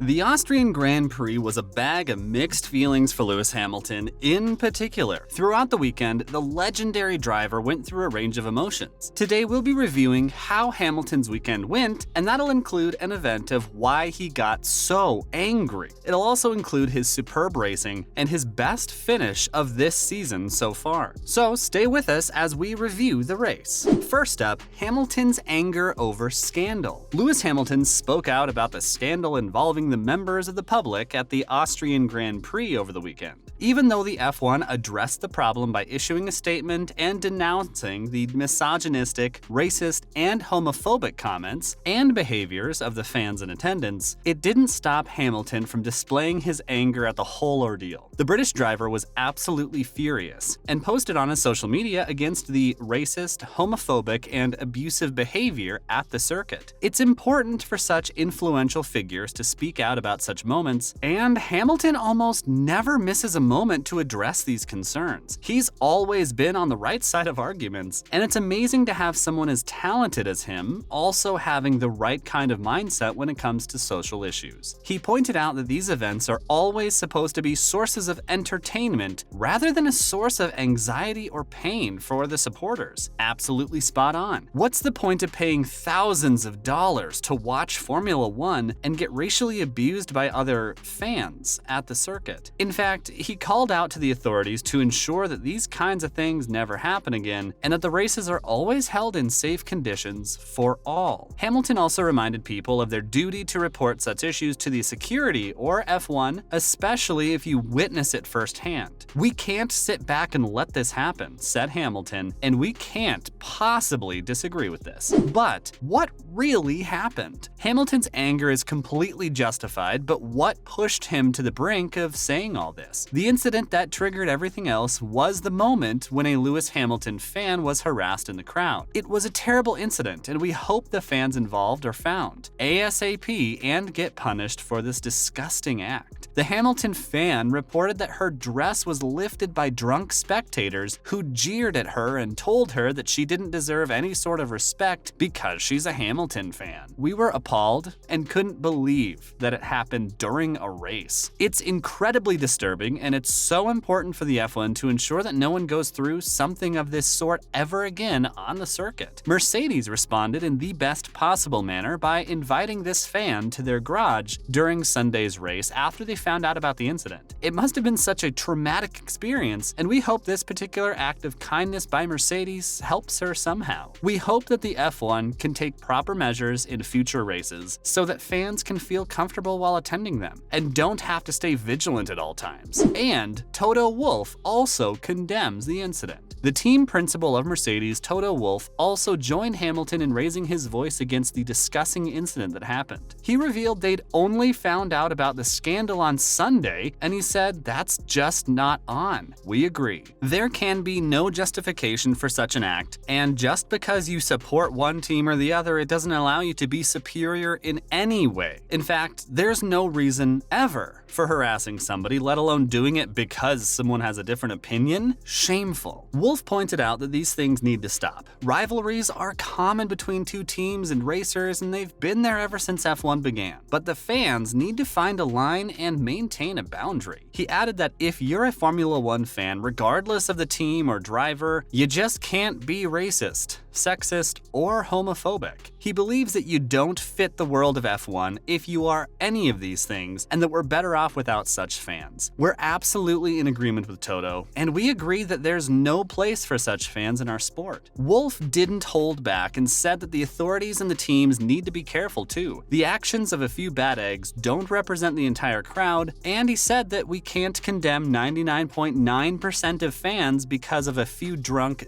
The Austrian Grand Prix was a bag of mixed feelings for Lewis Hamilton in particular. Throughout the weekend, the legendary driver went through a range of emotions. Today we'll be reviewing how Hamilton's weekend went, and that'll include an event of why he got so angry. It'll also include his superb racing and his best finish of this season so far. So stay with us as we review the race. First up, Hamilton's anger over scandal. Lewis Hamilton spoke out about the scandal involving the members of the public at the Austrian Grand Prix over the weekend. Even though the F1 addressed the problem by issuing a statement and denouncing the misogynistic, racist, and homophobic comments and behaviors of the fans in attendance, it didn't stop Hamilton from displaying his anger at the whole ordeal. The British driver was absolutely furious and posted on his social media against the racist, homophobic, and abusive behavior at the circuit. It's important for such influential figures to speak out about such moments, and Hamilton almost never misses a moment to address these concerns. He's always been on the right side of arguments, and it's amazing to have someone as talented as him also having the right kind of mindset when it comes to social issues. He pointed out that these events are always supposed to be sources of entertainment rather than a source of anxiety or pain for the supporters. Absolutely spot on. What's the point of paying thousands of dollars to watch Formula One and get racially abused by other fans at the circuit? In fact, he called out to the authorities to ensure that these kinds of things never happen again and that the races are always held in safe conditions for all. Hamilton also reminded people of their duty to report such issues to the security or F1, especially if you witness it firsthand. "We can't sit back and let this happen," said Hamilton, and we can't possibly disagree with this. But what really happened? Hamilton's anger is completely justified, but what pushed him to the brink of saying all this? The incident that triggered everything else was the moment when a Lewis Hamilton fan was harassed in the crowd. It was a terrible incident, and we hope the fans involved are found ASAP and get punished for this disgusting act. The Hamilton fan reported that her dress was lifted by drunk spectators who jeered at her and told her that she didn't deserve any sort of respect because she's a Hamilton fan. We were appalled and couldn't believe that it happened during a race. It's incredibly disturbing, and it's so important for the F1 to ensure that no one goes through something of this sort ever again on the circuit. Mercedes responded in the best possible manner by inviting this fan to their garage during Sunday's race after they found out about the incident. It must have been such a traumatic experience, and we hope this particular act of kindness by Mercedes helps her somehow. We hope that the F1 can take proper measures in future races so that fans can feel comfortable while attending them and don't have to stay vigilant at all times. And Toto Wolff also condemns the incident. The team principal of Mercedes, Toto Wolff, also joined Hamilton in raising his voice against the disgusting incident that happened. He revealed they'd only found out about the scandal on Sunday, and he said that's just not on. We agree. There can be no justification for such an act, and just because you support one team or the other, it doesn't allow you to be superior in any way. In fact, there's no reason ever for harassing somebody, let alone doing it because someone has a different opinion. Shameful. Wolff pointed out that these things need to stop. Rivalries are common between two teams and racers, and they've been there ever since F1 began. But the fans need to find a line and maintain a boundary. He added that if you're a Formula One fan, regardless of the team or driver, you just can't be racist, sexist, or homophobic. He believes that you don't fit the world of F1 if you are any of these things, and that we're better off without such fans. We're absolutely in agreement with Toto, and we agree that there's no place for such fans in our sport. Wolff didn't hold back and said that the authorities and the teams need to be careful too. The actions of a few bad eggs don't represent the entire crowd, and he said that we can't condemn 99.9% of fans because of a few drunk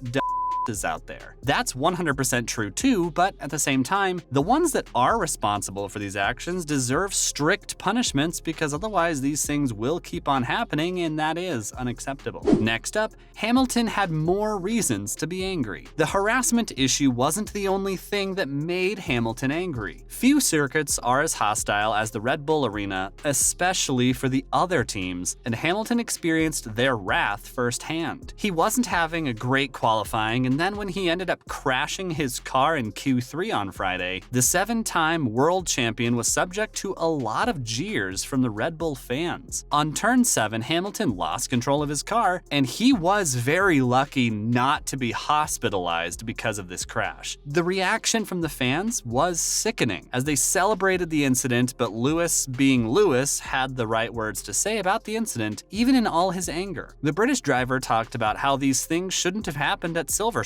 is out there. That's 100% true too, but at the same time, the ones that are responsible for these actions deserve strict punishments because otherwise these things will keep on happening, and that is unacceptable. Next up, Hamilton had more reasons to be angry. The harassment issue wasn't the only thing that made Hamilton angry. Few circuits are as hostile as the Red Bull Arena, especially for the other teams, and Hamilton experienced their wrath firsthand. He wasn't having a great qualifying and then when he ended up crashing his car in Q3 on Friday, the 7-time world champion was subject to a lot of jeers from the Red Bull fans. On turn 7, Hamilton lost control of his car, and he was very lucky not to be hospitalized because of this crash. The reaction from the fans was sickening as they celebrated the incident, but Lewis, being Lewis, had the right words to say about the incident, even in all his anger. The British driver talked about how these things shouldn't have happened at Silverstone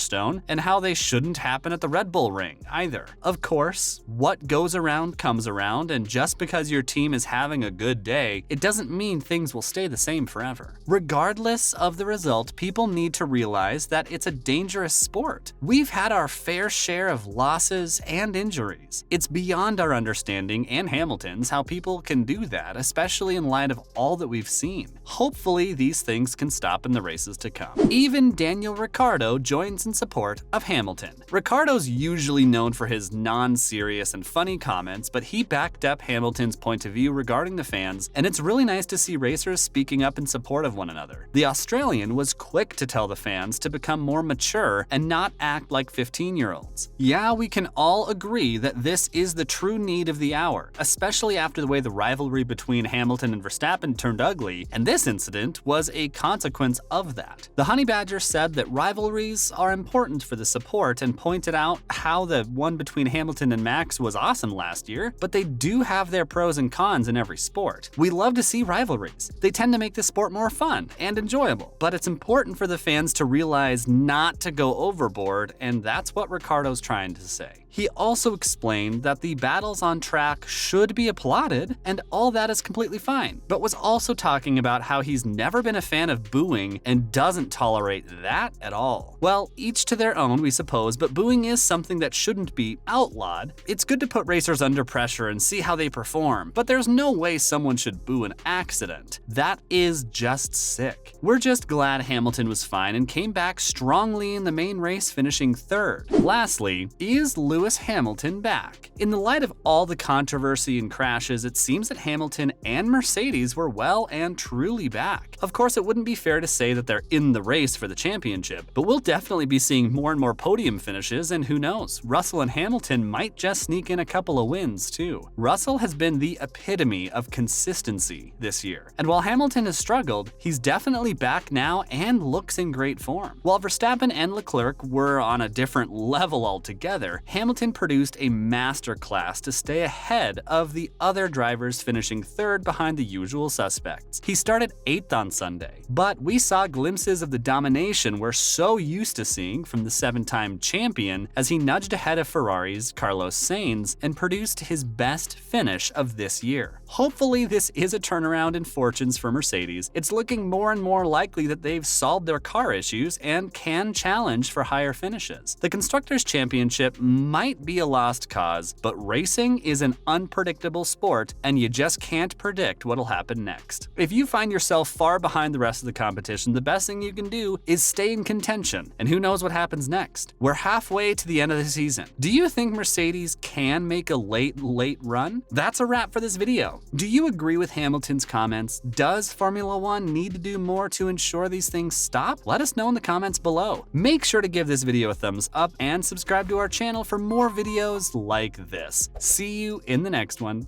and how they shouldn't happen at the Red Bull Ring either. Of course, what goes around comes around, and just because your team is having a good day, it doesn't mean things will stay the same forever. Regardless of the result, people need to realize that it's a dangerous sport. We've had our fair share of losses and injuries. It's beyond our understanding and Hamilton's how people can do that, especially in light of all that we've seen. Hopefully, these things can stop in the races to come. Even Daniel Ricciardo joins in support of Hamilton. Ricciardo's usually known for his non-serious and funny comments, but he backed up Hamilton's point of view regarding the fans, and it's really nice to see racers speaking up in support of one another. The Australian was quick to tell the fans to become more mature and not act like 15-year-olds. Yeah, we can all agree that this is the true need of the hour, especially after the way the rivalry between Hamilton and Verstappen turned ugly, and this incident was a consequence of that. The Honey Badger said that rivalries are important for the support and pointed out how the one between Hamilton and Max was awesome last year, but they do have their pros and cons in every sport. We love to see rivalries. They tend to make the sport more fun and enjoyable, but it's important for the fans to realize not to go overboard, and that's what Ricciardo's trying to say. He also explained that the battles on track should be applauded, and all that is completely fine, but was also talking about how he's never been a fan of booing and doesn't tolerate that at all. Well, each to their own, we suppose, but booing is something that shouldn't be outlawed. It's good to put racers under pressure and see how they perform, but there's no way someone should boo an accident. That is just sick. We're just glad Hamilton was fine and came back strongly in the main race, finishing 3rd. Lastly, is Lewis Hamilton back? In the light of all the controversy and crashes, it seems that Hamilton and Mercedes were well and truly back. Of course, it wouldn't be fair to say that they're in the race for the championship, but we'll definitely be seeing more and more podium finishes, and who knows, Russell and Hamilton might just sneak in a couple of wins too. Russell has been the epitome of consistency this year, and while Hamilton has struggled, he's definitely back now and looks in great form. While Verstappen and Leclerc were on a different level altogether, Hamilton produced a masterclass to stay ahead of the other drivers, finishing 3rd behind the usual suspects. He started 8th on Sunday, but we saw glimpses of the domination we're so used to seeing from the 7-time champion as he nudged ahead of Ferrari's Carlos Sainz and produced his best finish of this year. Hopefully, this is a turnaround in fortunes for Mercedes. It's looking more and more likely that they've solved their car issues and can challenge for higher finishes. The Constructors' Championship might be a lost cause, but racing is an unpredictable sport, and you just can't predict what'll happen next. If you find yourself far behind the rest of the competition, the best thing you can do is stay in contention, and who knows what happens next. We're halfway to the end of the season. Do you think Mercedes can make a late run? That's a wrap for this video. Do you agree with Hamilton's comments? Does Formula One need to do more to ensure these things stop? Let us know in the comments below. Make sure to give this video a thumbs up and subscribe to our channel for more videos like this. See you in the next one.